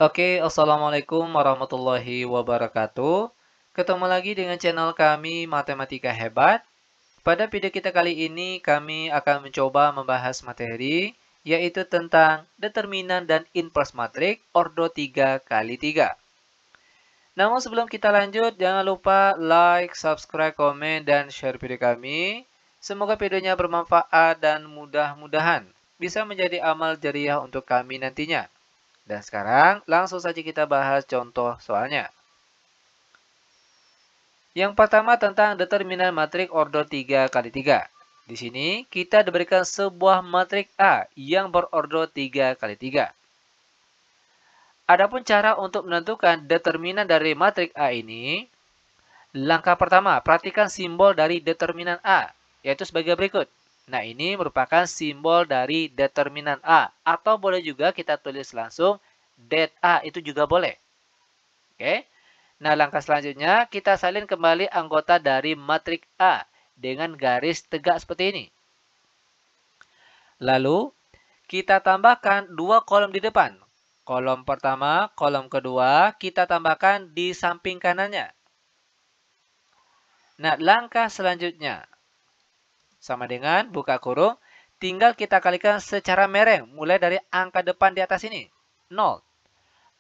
Oke, Assalamualaikum warahmatullahi wabarakatuh. Ketemu lagi dengan channel kami Matematika Hebat. Pada video kita kali ini, kami akan mencoba membahas materi, yaitu tentang determinan dan inverse matrik ordo 3 kali 3. Namun sebelum kita lanjut, jangan lupa like, subscribe, komen, dan share video kami. Semoga videonya bermanfaat dan mudah-mudahan bisa menjadi amal jariah untuk kami nantinya. Dan sekarang langsung saja kita bahas contoh soalnya. Yang pertama tentang determinan matrik ordo 3 kali 3. Di sini kita diberikan sebuah matrik A yang berordo 3 kali 3. Adapun cara untuk menentukan determinan dari matrik A ini, langkah pertama, perhatikan simbol dari determinan A, yaitu sebagai berikut. Nah, ini merupakan simbol dari determinan A, atau boleh juga kita tulis langsung det A, itu juga boleh. Oke. Nah, langkah selanjutnya kita salin kembali anggota dari matrik A dengan garis tegak seperti ini. Lalu, kita tambahkan dua kolom di depan. Kolom pertama, kolom kedua, kita tambahkan di samping kanannya. Nah, langkah selanjutnya sama dengan buka kurung, tinggal kita kalikan secara mereng mulai dari angka depan di atas ini, 0.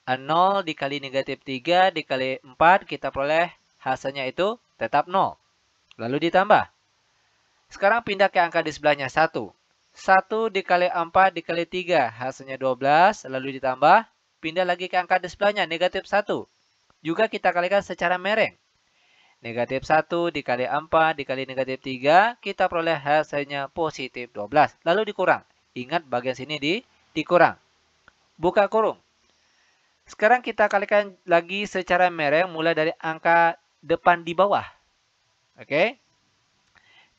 0 dikali negatif 3 dikali 4, kita peroleh hasilnya itu tetap 0. Lalu ditambah. Sekarang pindah ke angka di sebelahnya, 1. 1 dikali 4 dikali 3, hasilnya 12. Lalu ditambah, pindah lagi ke angka di sebelahnya, negatif 1. Juga kita kalikan secara mereng. Negatif 1 dikali 4 dikali negatif 3, kita peroleh hasilnya positif 12. Lalu dikurang. Ingat bagian sini dikurang. Buka kurung. Sekarang kita kalikan lagi secara mereng mulai dari angka depan di bawah. Oke.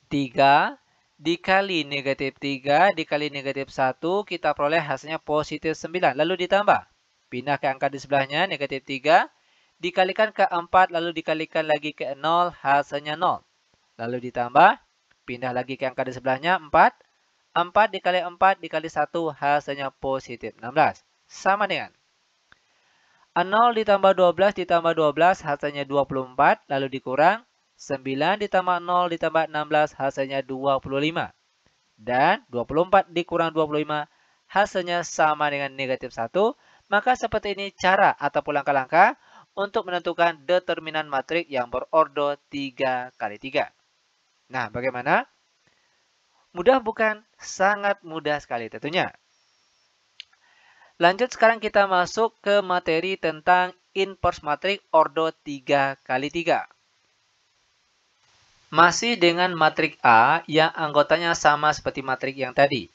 3 dikali negatif 3 dikali negatif 1, kita peroleh hasilnya positif 9. Lalu ditambah. Pindah ke angka di sebelahnya, negatif 3. Dikalikan ke 4, lalu dikalikan lagi ke 0, hasilnya 0. Lalu ditambah. Pindah lagi ke angka di sebelahnya, 4. 4 dikali 4 dikali 1, hasilnya positif 16. Sama dengan 0 ditambah 12 ditambah 12 hasilnya 24, lalu dikurang 9 ditambah 0 ditambah 16 hasilnya 25. Dan 24 dikurang 25 hasilnya sama dengan negatif 1. Maka seperti ini cara ataupun langkah-langkah untuk menentukan determinan matrik yang berordo 3 kali 3. Nah, bagaimana? Mudah bukan? Sangat mudah sekali tentunya. Lanjut sekarang kita masuk ke materi tentang inverse matrik ordo 3 kali 3. Masih dengan matrik A yang anggotanya sama seperti matrik yang tadi.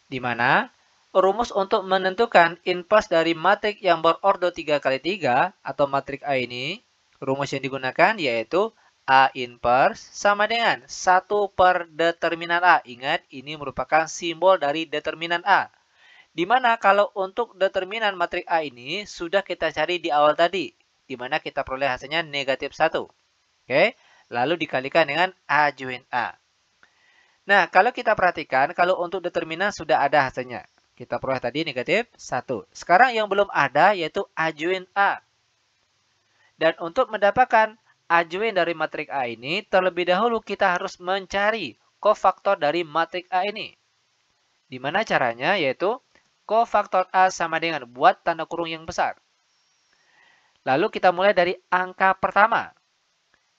Di mana rumus untuk menentukan inverse dari matrik yang berordo 3 kali 3 atau matrik A ini, rumus yang digunakan yaitu A inverse sama dengan 1 per determinan A. Ingat, ini merupakan simbol dari determinan A. Di mana kalau untuk determinan matrik A ini sudah kita cari di awal tadi. Di mana kita peroleh hasilnya negatif 1. Oke, lalu dikalikan dengan A join A. Nah, kalau kita perhatikan, kalau untuk determinan sudah ada hasilnya. Kita peroleh tadi negatif 1. Sekarang yang belum ada yaitu A join A. Dan untuk mendapatkan A join dari matrik A ini, terlebih dahulu kita harus mencari kofaktor dari matrik A ini. Di mana caranya? Yaitu kofaktor A sama dengan buat tanda kurung yang besar. Lalu kita mulai dari angka pertama.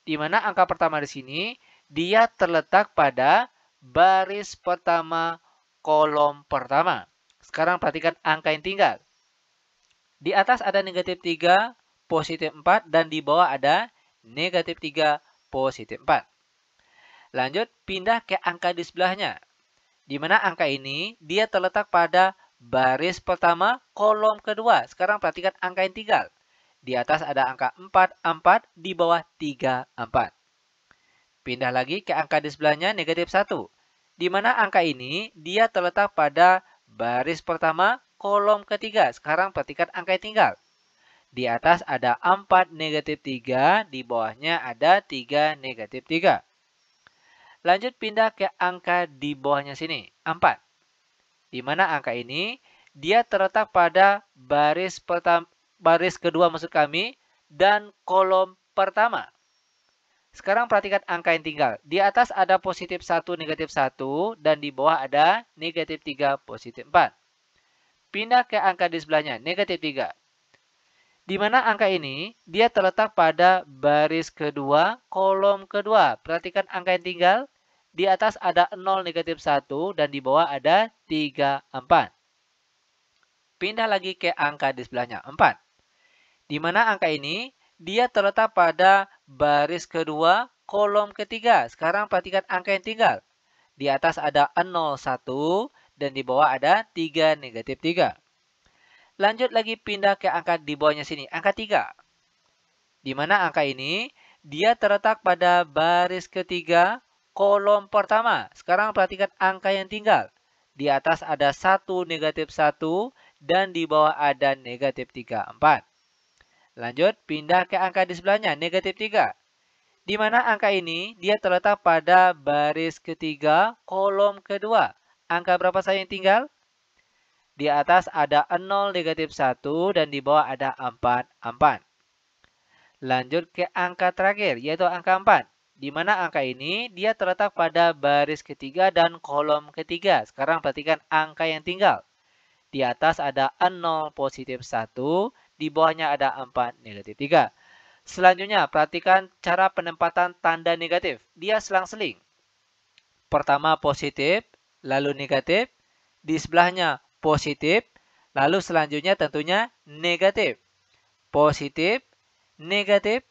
Di mana angka pertama di sini, dia terletak pada baris pertama kolom pertama. Sekarang perhatikan angka yang tinggal. Di atas ada negatif 3, positif 4, dan di bawah ada negatif 3, positif 4. Lanjut, pindah ke angka di sebelahnya. Di mana angka ini, dia terletak pada baris pertama kolom kedua. Sekarang perhatikan angka yang tinggal. Di atas ada angka 4, 4, di bawah 3, 4. Pindah lagi ke angka di sebelahnya negatif 1. Di mana angka ini dia terletak pada baris pertama kolom ketiga. Sekarang perhatikan angka yang tinggal. Di atas ada 4 negatif 3, di bawahnya ada 3 negatif 3. Lanjut pindah ke angka di bawahnya sini, 4. Di mana angka ini dia terletak pada baris kedua maksud kami dan kolom pertama. Sekarang perhatikan angka yang tinggal. Di atas ada positif 1, negatif 1, dan di bawah ada negatif 3, positif 4. Pindah ke angka di sebelahnya, negatif 3. Di mana angka ini, dia terletak pada baris kedua, kolom kedua. Perhatikan angka yang tinggal. Di atas ada 0, negatif 1, dan di bawah ada 3, 4. Pindah lagi ke angka di sebelahnya, 4. Di mana angka ini, dia terletak pada baris kedua, kolom ketiga. Sekarang perhatikan angka yang tinggal. Di atas ada 0, 1, dan di bawah ada 3, negatif 3. Lanjut lagi pindah ke angka di bawahnya sini, angka 3. Di mana angka ini, dia terletak pada baris ketiga, kolom pertama. Sekarang perhatikan angka yang tinggal. Di atas ada 1, negatif 1, dan di bawah ada negatif 3, 4. Lanjut, pindah ke angka di sebelahnya, negatif 3. Di mana angka ini, dia terletak pada baris ketiga, kolom kedua. Angka berapa saja yang tinggal? Di atas ada 0, negatif 1, dan di bawah ada 4, 4. Lanjut ke angka terakhir, yaitu angka 4. Di mana angka ini, dia terletak pada baris ketiga dan kolom ketiga. Sekarang perhatikan angka yang tinggal. Di atas ada 0, positif 1, di bawahnya ada 4, negatif 3. Selanjutnya, perhatikan cara penempatan tanda negatif. Dia selang-seling. Pertama positif, lalu negatif. Di sebelahnya positif, lalu selanjutnya tentunya negatif. Positif, negatif,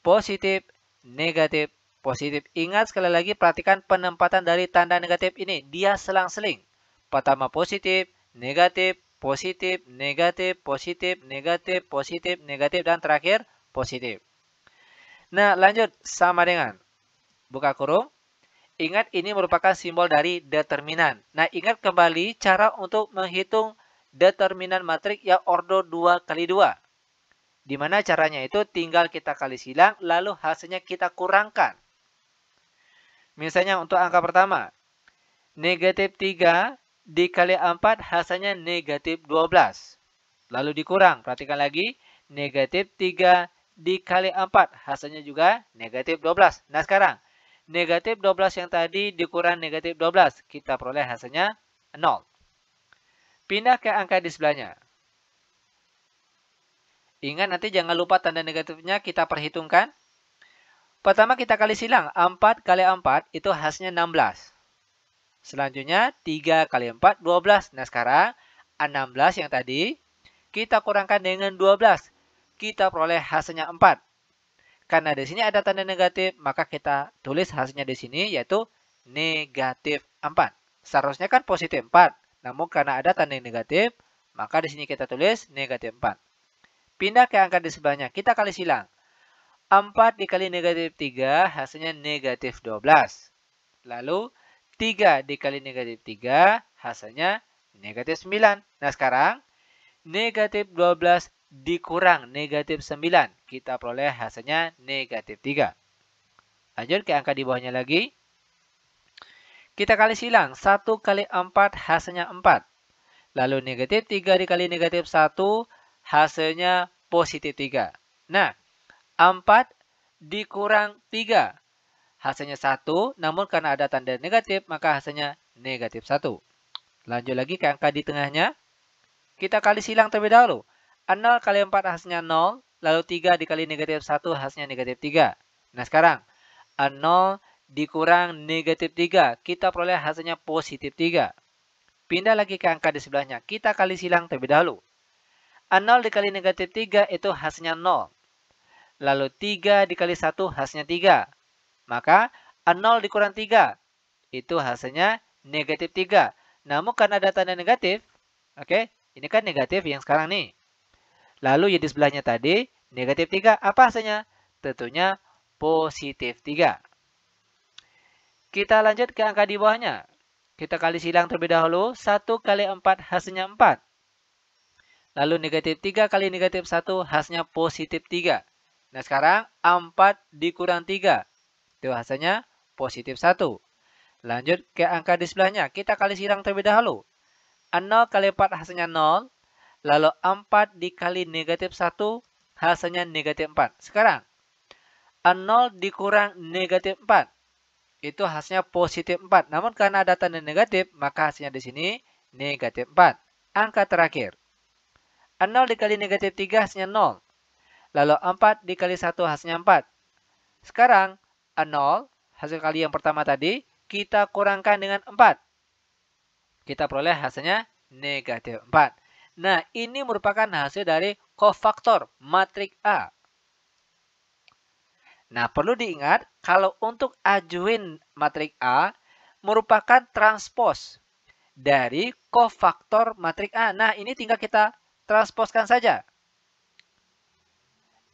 positif, negatif, positif. Ingat sekali lagi, perhatikan penempatan dari tanda negatif ini. Dia selang-seling. Pertama positif, negatif, positif, negatif, positif, negatif, positif, negatif, dan terakhir positif. Nah, lanjut sama dengan buka kurung. Ingat ini merupakan simbol dari determinan. Nah, ingat kembali cara untuk menghitung determinan matrik yang ordo 2 kali 2. Di mana caranya itu tinggal kita kali silang, lalu hasilnya kita kurangkan. Misalnya untuk angka pertama, negatif 3 dikali 4 hasilnya negatif 12. Lalu dikurang, perhatikan lagi, negatif 3 dikali 4 hasilnya juga negatif 12. Nah sekarang, negatif 12 yang tadi dikurang negatif 12, kita peroleh hasilnya 0. Pindah ke angka di sebelahnya. Ingat nanti jangan lupa tanda negatifnya kita perhitungkan. Pertama kita kali silang, 4 kali 4 itu hasilnya 16. Selanjutnya 3 kali 4, 12. Nah sekarang 16 yang tadi kita kurangkan dengan 12. Kita peroleh hasilnya 4. Karena di sini ada tanda negatif, maka kita tulis hasilnya di sini yaitu negatif 4. Seharusnya kan positif 4. Namun karena ada tanda negatif, maka di sini kita tulis negatif 4. Pindah ke angka di sebelahnya, kita kali silang. 4 dikali negatif 3 hasilnya negatif 12. Lalu 3 dikali negatif 3 hasilnya negatif 9. Nah sekarang negatif 12 dikurang negatif 9. Kita peroleh hasilnya negatif 3. Lanjut ke angka di bawahnya lagi. Kita kali silang. 1 kali 4 hasilnya 4. Lalu negatif 3 dikali negatif 1 hasilnya positif 3. Nah 4 dikurang 3. Hasilnya 1, namun karena ada tanda negatif, maka hasilnya negatif 1. Lanjut lagi ke angka di tengahnya. Kita kali silang terlebih dahulu. 0 kali 4 hasilnya 0, lalu 3 dikali negatif 1 hasilnya negatif 3. Nah sekarang, 0 dikurang negatif 3, kita peroleh hasilnya positif 3. Pindah lagi ke angka di sebelahnya, kita kali silang terlebih dahulu. 0 dikali negatif 3 itu hasilnya 0. Lalu 3 dikali 1 hasilnya 3. Maka 0 dikurang 3, itu hasilnya negatif 3. Namun karena ada tanda negatif, oke, ini kan negatif yang sekarang nih. Lalu yang di sebelahnya tadi, negatif 3, apa hasilnya? Tentunya positif 3. Kita lanjut ke angka di bawahnya. Kita kali silang terlebih dahulu, 1 kali 4 hasilnya 4. Lalu negatif 3 kali negatif 1 hasilnya positif 3. Nah sekarang 4 dikurang 3. Itu hasilnya positif 1. Lanjut ke angka di sebelahnya. Kita kali silang terlebih dahulu. 0 kali 4 hasilnya 0. Lalu 4 dikali negatif 1 hasilnya negatif 4. Sekarang 0 dikurang negatif 4. Itu hasilnya positif 4. Namun karena ada tanda negatif, maka hasilnya di sini negatif 4. Angka terakhir. 0 dikali negatif 3 hasilnya 0. Lalu 4 dikali 1 hasilnya 4. Sekarang 0, hasil kali yang pertama tadi, kita kurangkan dengan 4. Kita peroleh hasilnya negatif 4. Nah, ini merupakan hasil dari kofaktor matrik A. Nah, perlu diingat kalau untuk ajuin matrik A merupakan transpos dari kofaktor matrik A. Nah, ini tinggal kita transposkan saja.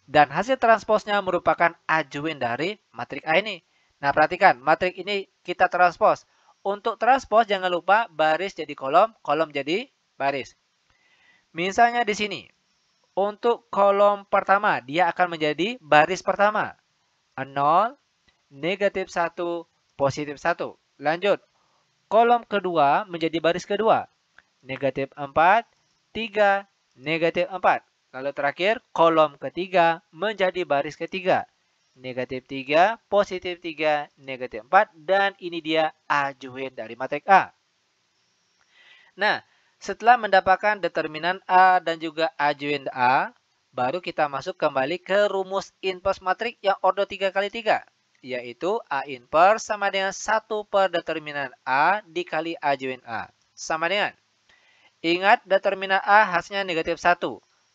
Dan hasil transposnya merupakan ajuin dari matrik A ini. Nah, perhatikan, matrik ini kita transpos. Untuk transpos, jangan lupa baris jadi kolom, kolom jadi baris. Misalnya di sini, untuk kolom pertama, dia akan menjadi baris pertama. 0, negatif 1, positif 1. Lanjut, kolom kedua menjadi baris kedua. Negatif 4, 3, negatif 4. Lalu terakhir, kolom ketiga menjadi baris ketiga. Negatif 3, positif 3, negatif 4. Dan ini dia ajuin dari matrik A. Nah, setelah mendapatkan determinan A dan juga ajuin A, baru kita masuk kembali ke rumus inverse matrik yang ordo 3 kali 3. Yaitu A inverse sama dengan 1 per determinan A dikali ajuin A. Sama dengan, ingat determinan A hasilnya negatif 1.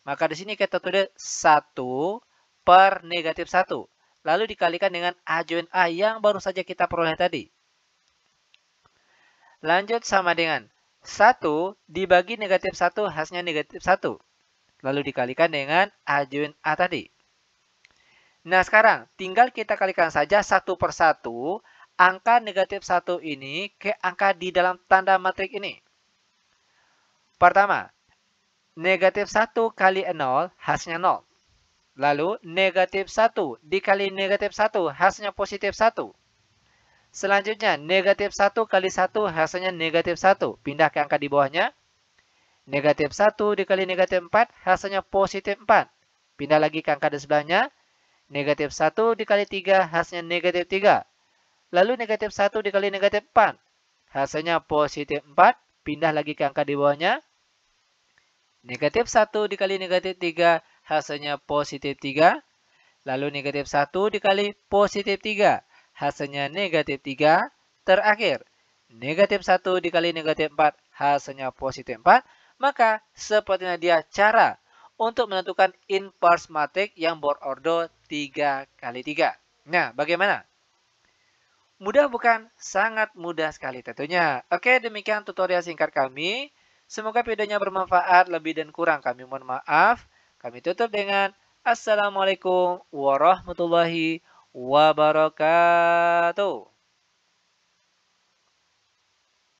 Maka di sini kita tulis 1 per negatif 1. Lalu dikalikan dengan ajuin A yang baru saja kita peroleh tadi. Lanjut sama dengan 1 dibagi negatif 1 hasilnya negatif 1. Lalu dikalikan dengan ajuin A tadi. Nah sekarang tinggal kita kalikan saja 1 per 1 angka negatif 1 ini ke angka di dalam tanda matrik ini. Pertama, negatif 1 kali 0 hasilnya 0. Lalu negatif 1 dikali negatif 1 hasilnya positif 1. Selanjutnya, negatif 1 kali 1 hasilnya negatif 1. Pindah ke angka di bawahnya. Negatif 1 dikali negatif 4 hasilnya positif 4. Pindah lagi ke angka di sebelahnya. Negatif 1 dikali 3 hasilnya negatif 3. Lalu negatif 1 dikali negatif 4. Hasilnya positif 4. Pindah lagi ke angka di bawahnya. Negatif 1 dikali negatif 3 hasilnya positif 3. Lalu negatif 1 dikali positif 3. Hasilnya negatif 3. Terakhir, negatif 1 dikali negatif 4. Hasilnya positif 4. Maka, sepertinya dia cara untuk menentukan inverse matrik yang berordo 3 kali 3. Nah, bagaimana? Mudah bukan? Sangat mudah sekali tentunya. Oke, demikian tutorial singkat kami. Semoga videonya bermanfaat. Lebih dan kurang kami mohon maaf. Kami tutup dengan Assalamualaikum warahmatullahi wabarakatuh.